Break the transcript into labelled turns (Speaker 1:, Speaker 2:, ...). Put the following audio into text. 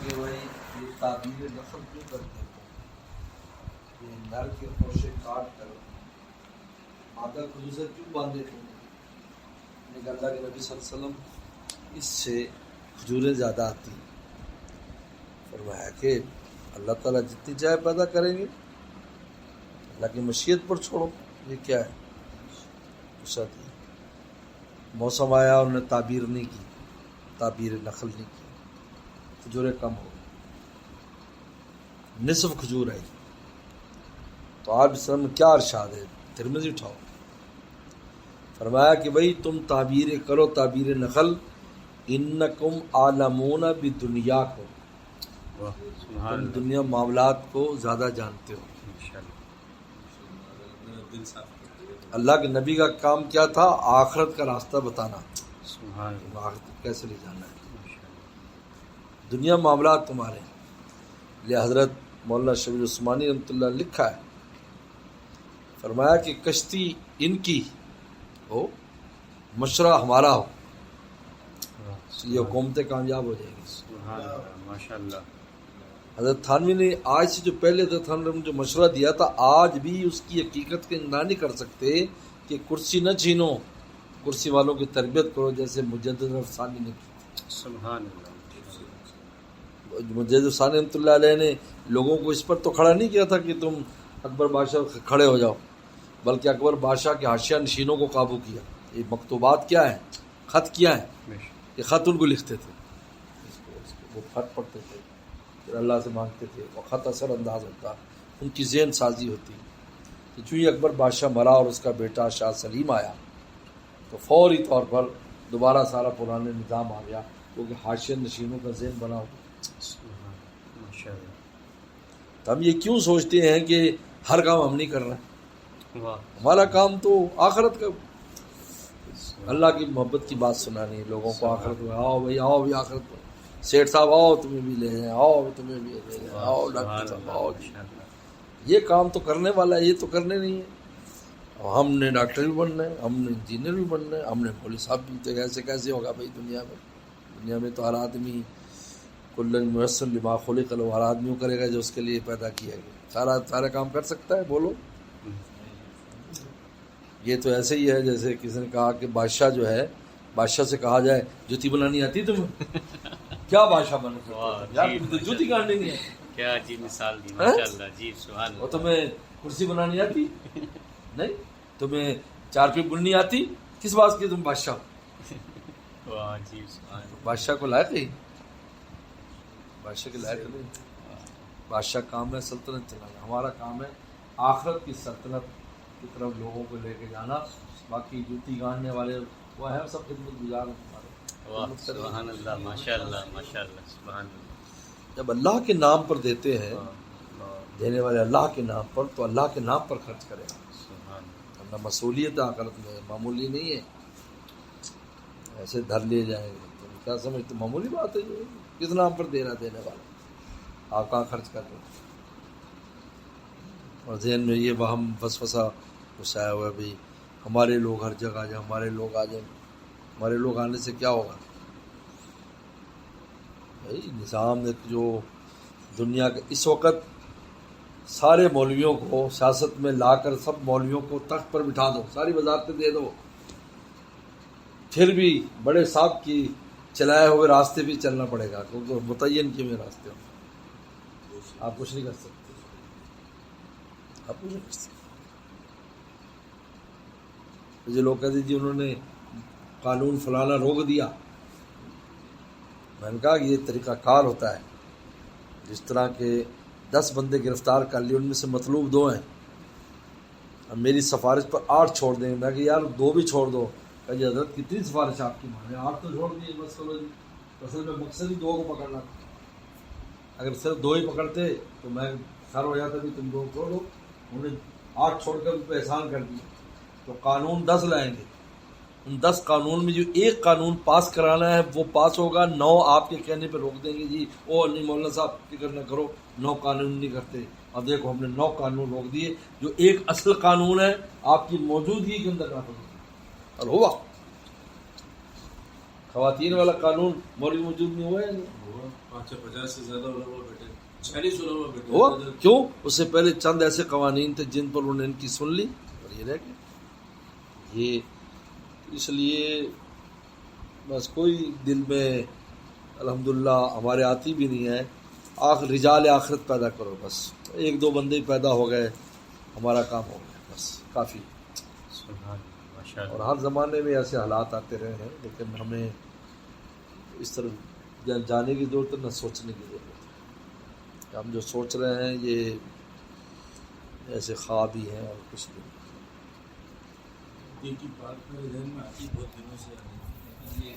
Speaker 1: کہ بھائی یہ تعبیر نقل کیوں کرتے ہیں کہ نر کے خوشے کاٹ کر مادہ کو دوسرے کیوں باندھے تھے؟ لیکن اللہ کے نبی صلی اللہ علیہ وسلم اس سے کھجوریں زیادہ آتی ہیں. فرمایا کہ اللہ تعالیٰ جتنی چاہے پیدا کریں گے، اللہ کی مشیت پر چھوڑو. یہ کیا ہے؟ موسم آیا اور انہوں نے تعبیر نہیں کی، تعبیر نخل نہیں کی، کھجوریں کم ہو گئی، نصف کھجور آئی. تو آپ اسلام میں کیا ارشاد ہے؟ ترمذی اٹھاؤ. فرمایا کہ بھئی تم تعبیر کرو، تعبیر نخل. انکم عالمون بدنیاکم، تم دنیا معاملات کو زیادہ جانتے ہو. اللہ کے نبی کا کام کیا تھا؟ آخرت کا راستہ بتانا. آخرت کیسے لے جانا ہے. دنیا معاملات تمہارے. لے حضرت مولانا شبیر عثمانی رحمۃ اللہ لکھا ہے، فرمایا کہ کشتی ان کی ہو، مشرہ ہمارا ہو، یہ حکومتیں کامیاب ہو جائیں گی.
Speaker 2: ماشاءاللہ.
Speaker 1: حضرت تھانوی نے آج سے جو پہلے حضرت تھانوی نے جو مشورہ دیا تھا، آج بھی اس کی حقیقت کے انکار نہیں کر سکتے کہ کرسی نہ چھینو، کرسی والوں کی تربیت کرو جیسے مجدد افسانی نے کی.
Speaker 2: سبحان اللہ.
Speaker 1: مجدد افسانی رحمۃ اللہ علیہ نے لوگوں کو اس پر تو کھڑا نہیں کیا تھا کہ تم اکبر بادشاہ کھڑے ہو جاؤ، بلکہ اکبر بادشاہ کے حاشیہ نشینوں کو قابو کیا. یہ مکتوبات کیا ہیں؟ خط کیا ہے؟ یہ خط ان کو لکھتے تھے، وہ خط پڑھتے تھے، پھر اللہ سے مانگتے تھے. وہ خط اثر انداز ہوتا، ان کی ذہن سازی ہوتی. تو چونکہ اکبر بادشاہ مرا اور اس کا بیٹا شاہ سلیم آیا تو فوری طور پر دوبارہ سارا پرانے نظام آ گیا، کیونکہ حاشیہ نشینوں کا ذہن بنا ہوا. تو ہم یہ کیوں سوچتے ہیں کہ ہر کام ہم نہیں کر رہے ہیں؟ ہمارا کام تو آخرت کا، اللہ کی محبت کی بات سنانی ہے لوگوں کو. آخرت میں آؤ بھائی، آؤ بھی آخرت میں، سیٹھ صاحب آؤ تمہیں بھی لے جائیں، آؤ تمہیں بھی لے جائیں، آؤ ڈاکٹر صاحب آؤ. یہ کام تو کرنے والا ہے، یہ تو کرنے نہیں ہے. ہم نے ڈاکٹر بھی بننا ہے، ہم نے انجینئر بھی بننا ہے، ہم نے پولیس صاحب بھی. تو کیسے ہوگا بھائی؟ دنیا میں تو ہر آدمی کل میسر لما خلق له، ہر آدمی کرے گا جو اس کے لیے پیدا کیا گیا. سارا کام کر سکتا ہے؟ بولو. یہ تو ایسے ہی ہے جیسے کسی نے کہا کہ بادشاہ جو ہے، بادشاہ سے کہا جائے جوتی بنانی آتی تمہیں؟ کیا بادشاہ بن سکتے یار؟ تم تو جوتی کاٹنی نہیں ہے.
Speaker 2: کیا جی مثال دی، ماشاءاللہ. جی سبحان اللہ.
Speaker 1: اور تمہیں کرسی بنانی آتی نہیں؟ تمہیں چارپی بننی آتی؟ کس بات کی تم بادشاہ؟
Speaker 2: واہ جی سبحان.
Speaker 1: بادشاہ کو لائق ہے؟ بادشاہ کے لائق نہیں. بادشاہ کام ہے سلطنت چلانا، ہمارا کام ہے آخرت کی سلطنت کی طرف لوگوں کو لے کے جانا. باقی جوتی گاننے والے وہ ہیں سب خدمت گزار ہیں ہمارے.
Speaker 2: سبحان اللہ. ماشاءاللہ ماشاءاللہ. سبحان اللہ.
Speaker 1: جب اللہ کے نام پر دیتے ہیں، دینے والے اللہ کے نام پر، تو اللہ کے نام پر خرچ کریں. اللہ مسئولیت آخرت میں معمولی نہیں ہے. ایسے دھر لے جائیں گے تم کیا سمجھتے؟ معمولی بات ہے. یہ کس نام پر دے رہا دینے والا؟ آپ کہاں خرچ کر رہے ہیں؟ اور ذہن میں یہ وہم وسوسہ گھسایا ہوا ہے بھائی ہمارے لوگ ہر جگہ آ جائیں، ہمارے لوگ آ جائیں. ہمارے لوگ آنے سے کیا ہوگا بھائی؟ نظام جو دنیا کا اس وقت سارے مولویوں کو سیاست میں لا کر سب مولویوں کو تخت پر بٹھا دو، ساری وزارتیں دے دو، پھر بھی بڑے صاحب کی چلائے ہوئے راستے بھی چلنا پڑے گا، کیونکہ متعین کیے ہوئے راستے ہوں. آپ کچھ نہیں کر سکتے، آپ کچھ نہیں کر سکتے. مجھے لوگ کہتے جی انہوں نے قانون فلانا روک دیا. میں نے کہا کہ یہ طریقہ کار ہوتا ہے. جس طرح کے 10 بندے گرفتار کر لیے، ان میں سے مطلوب 2 ہیں، اب میری سفارش پر 8 چھوڑ دیں. میں کہ یار 2 بھی چھوڑ دو. کہ جی حضرت کتنی سفارش آپ کی مانے؟ 8 تو چھوڑ دیے بس. چلو جی، اصل میں مقصد ہی 2 کو پکڑنا تھا. اگر صرف 2 ہی پکڑتے تو میں سر ہو جاتا بھی تم 2 چھوڑو. انہیں 8 چھوڑ کر ان پہ احسان کر دیا. تو قانون 10 لائیں گے. ان 10 قانون میں جو ایک قانون پاس کرانا ہے وہ پاس ہوگا. 9 آپ کے کہنے پہ روک دیں گے. جی او نہیں مولانا صاحب فکر نہ کرو، 9 قانون نہیں کرتے. اب دیکھو ہم نے 9 قانون روک دیے جو ایک اصل قانون ہے آپ کی موجودگی کے اندر نافذ ہوگا. اور ہوا خواتین والا قانون مولوی موجود نہیں ہوا ہے؟
Speaker 3: ہوا 50 سے زیادہ علماء بیٹھے 40 علماء بیٹھے
Speaker 1: ہوا کیوں؟ اس سے پہلے چند ایسے قوانین تھے جن پر انہوں نے ان کی سن لی اور یہ رہ گئے. یہ اس لیے بس کوئی دل میں الحمدللہ ہمارے آتی بھی نہیں ہے. رجال آخرت پیدا کرو، بس ایک دو بندے ہی پیدا ہو گئے ہمارا کام ہو گیا، بس کافی.
Speaker 2: سبحان اللہ، ماشاء
Speaker 1: اور
Speaker 2: اللہ.
Speaker 1: ہر زمانے میں ایسے حالات آتے رہے ہیں، لیکن ہمیں اس طرح جانے کی ضرورت ہے، نہ سوچنے کی ضرورت ہے. ہم جو سوچ رہے ہیں یہ ایسے خواب ہی ہیں اور کچھ نہیں.
Speaker 3: یہ کی بات میرے ذہن میں آتی بہت دنوں سے آ رہی ہے. یہ